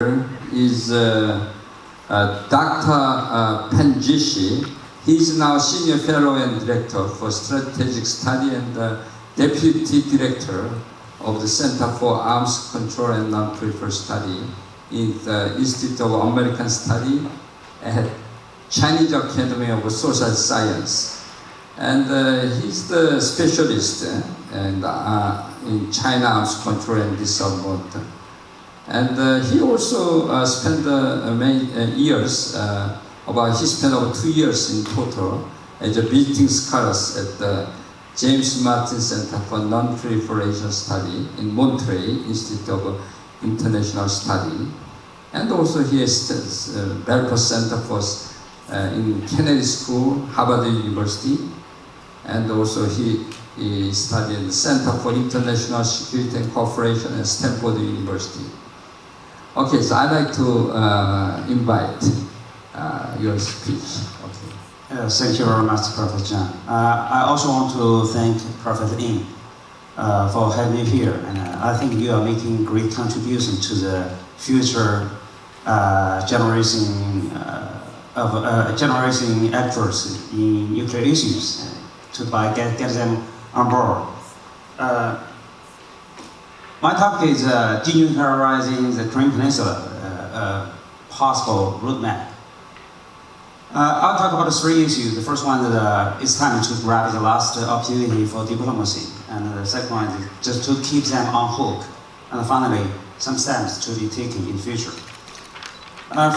is Dr. Jishe. He is now Senior Fellow and Director for Strategic Study and Deputy Director of the Center for Arms Control and Non-Proliferation Study in the Institute of American Study at Chinese Academy of Social Science. And he's the specialist in China arms control and disarmament. And he also spent many years, he spent over 2 years in total as a visiting scholar at the James Martin Center for Non-Proliferation Study in Montreal Institute of International Study. And also he has Belfer Center for in Kennedy School, Harvard University. And also he studied in the Center for International Security and Cooperation at Stanford University. Okay, so I'd like to invite your speech. Okay. Thank you very much, Prof. Chang. I also want to thank Prof. Heung for having me here. And I think you are making great contribution to the future generation experts in nuclear issues to get them on board. My topic is denuclearizing the Korean Peninsula, possible roadmap. I'll talk about 3 issues. The first one is it's time to grab the last opportunity for diplomacy. And the second one is just to keep them on hook. And finally, some steps to be taken in the future.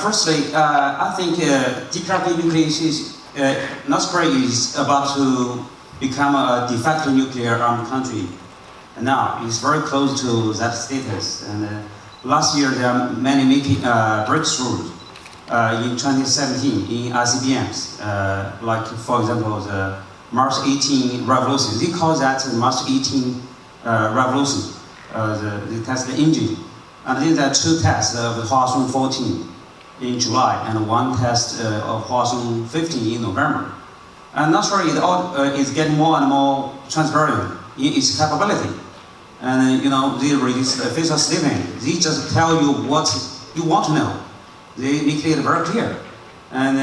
Firstly, I think DPRK nuclear issues, North Korea is about to become a de facto nuclear armed country. And now it's very close to that status. And last year there are many breakthroughs in 2017 in ICBMs, like for example the March 18 revolution. They call that the March 18 revolution. They test the engine, and then there are 2 tests of the Hwasong 14 in July and 1 test of Hwasong 15 in November. And North Korea is getting more and more transparent in its capability. And they release the official statement. They just tell you what you want to know. They make it very clear. And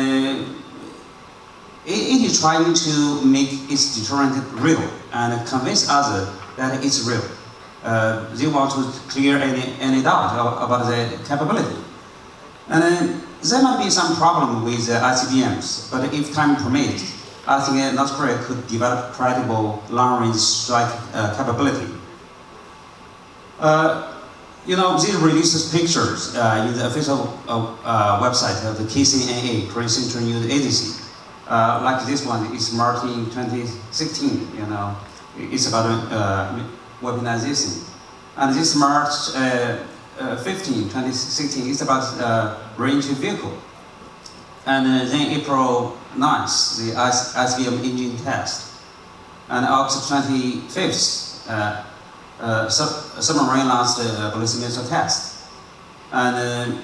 it is trying to make its deterrent real and convince others that it's real. They want to clear any doubt about the capability. And there might be some problem with the ICBMs, but if time permits, I think North Korea could develop credible long-range strike capability. They released pictures in the official website of the KCNA, Korean Central News Agency. Like this one, it's marked in 2016, it's about weaponization. And this March 15, 2016, it's about re-entry vehicle. And then April 9th, the ICBM engine test. And August 25th, submarine launched ballistic missile test. And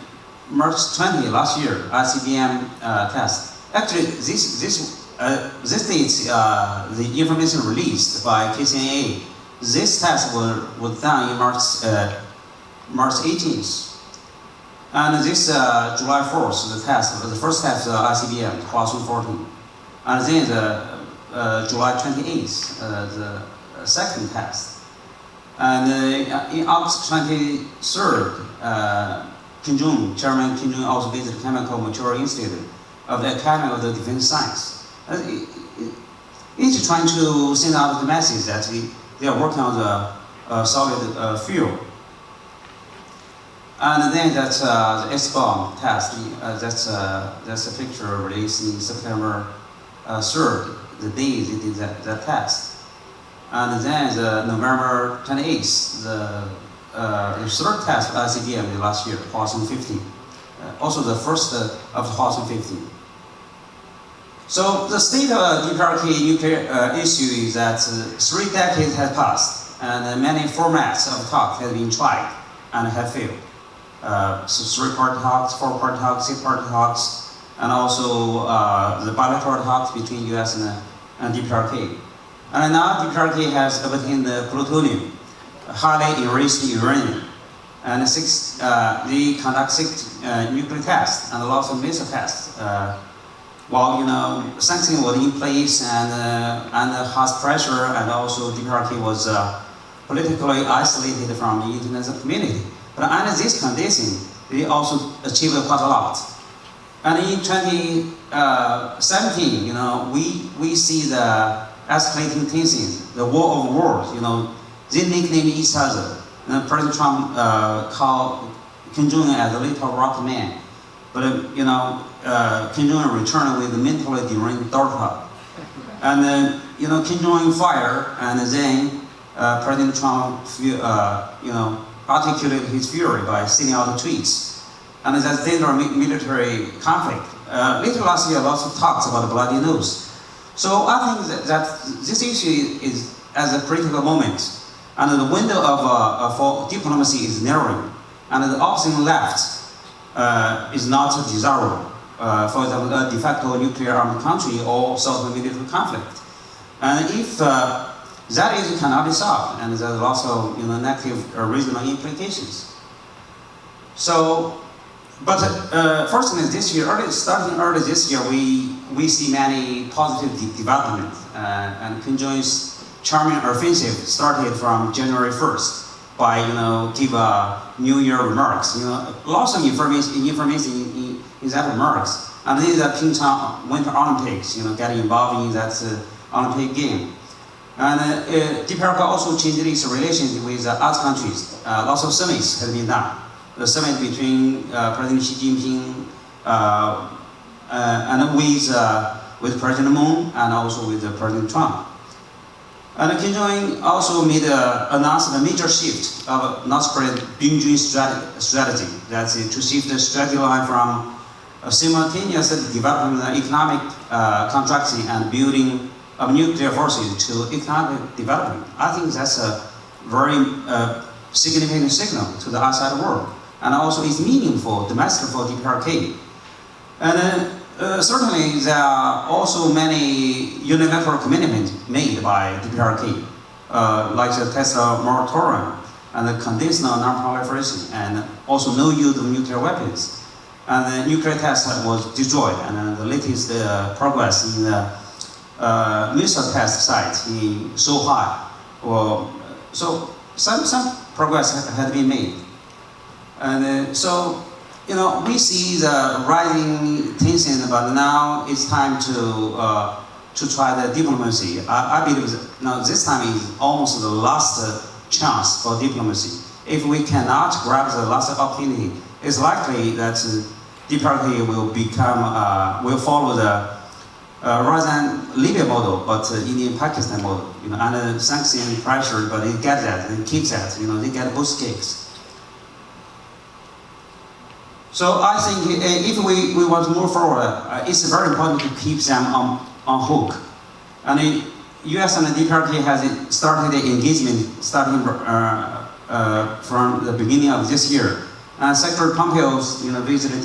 March 20 last year, ICBM test. Actually, this dates the information released by KCNA. This test was done in March 18th. And this July 4th, the first test of ICBM, Hwasong 14. And then July 28th, the second test. And in August 23rd, Geun, Chairman Geun also visited Chemical Material Institute of the Academy of the Defense Science. It's trying to send out the message that they are working on the solid fuel. And then that's the S-bomb test. That's a picture released in September 3rd, the day they did that test. And then the November 28th, the 3rd test of ICBM last year, Hwasong 15. Also the first of Hwasong 15. So the state of DPRK nuclear issue is that 3 decades have passed, and many formats of talk have been tried and have failed. So 3-part talks, 4-part talks, 6-part talks, and also the bilateral talks between US and DPRK. And now DPRK has obtained the plutonium, highly enriched uranium, And they conduct 6 nuclear tests and lots of missile tests. While sanctioning was in place and harsh pressure, and also DPRK was politically isolated from the international community. But under this condition, they also achieved quite a lot. And in 2017, we see the escalating tensions, the war of words. They nicknamed each other. And President Trump called Kim Jong-un as the little rock man. But Kim Jong-un returned with the mentally deranged daughter. And Kim Jong-un fired, and then President Trump articulated his fury by sending out tweets. And that's dangerous military conflict. Later last year, lots of talks about the bloody nose. So I think that this issue is at a critical moment, and the window for diplomacy is narrowing, and the option left is not desirable. For example, a de facto nuclear armed country or sort of military conflict. And if that issue cannot be solved, and there's lots of negative regional implications. So, but fortunately this year, starting early this year, we see many positive developments. And Kim Jong-un's charming offensive started from January 1st by give New Year remarks. Lots of information in that remarks. And then the Pyeongchang Winter Olympics, getting involved in that Olympic game. And DPRK also changed its relations with other countries. Lots of summits have been done. The summit between President Xi Jinping and with President Bong and also with President Trump. And Kim Jong-un also announced a major shift of North Korea's Bing strategy. That's to shift the strategy line from simultaneous development of economic contracting and building of nuclear forces to economic development. I think that's a very significant signal to the outside world, and also is meaningful domestically for DPRK. And certainly there are also many unilateral commitments made by DPRK, like the Tesla moratorium and the conditional non-proliferation, and also no use of nuclear weapons. And the nuclear test was destroyed, and the latest progress in the missile test site in Sohai. So some progress had been made. And we see the rising tension, but now it's time to try the diplomacy. I believe that this time is almost the last chance for diplomacy. If we cannot grab the last opportunity, it's likely that DPRK will follow the rather than Libya model, but Indian-Pakistan model. Under sanction pressure, but they get that and keep that. They get both cakes. So I think if we want to move forward, it's very important to keep them on hook. And the US and the DPRK has started the engagement starting from the beginning of this year. And Secretary Pompeo visited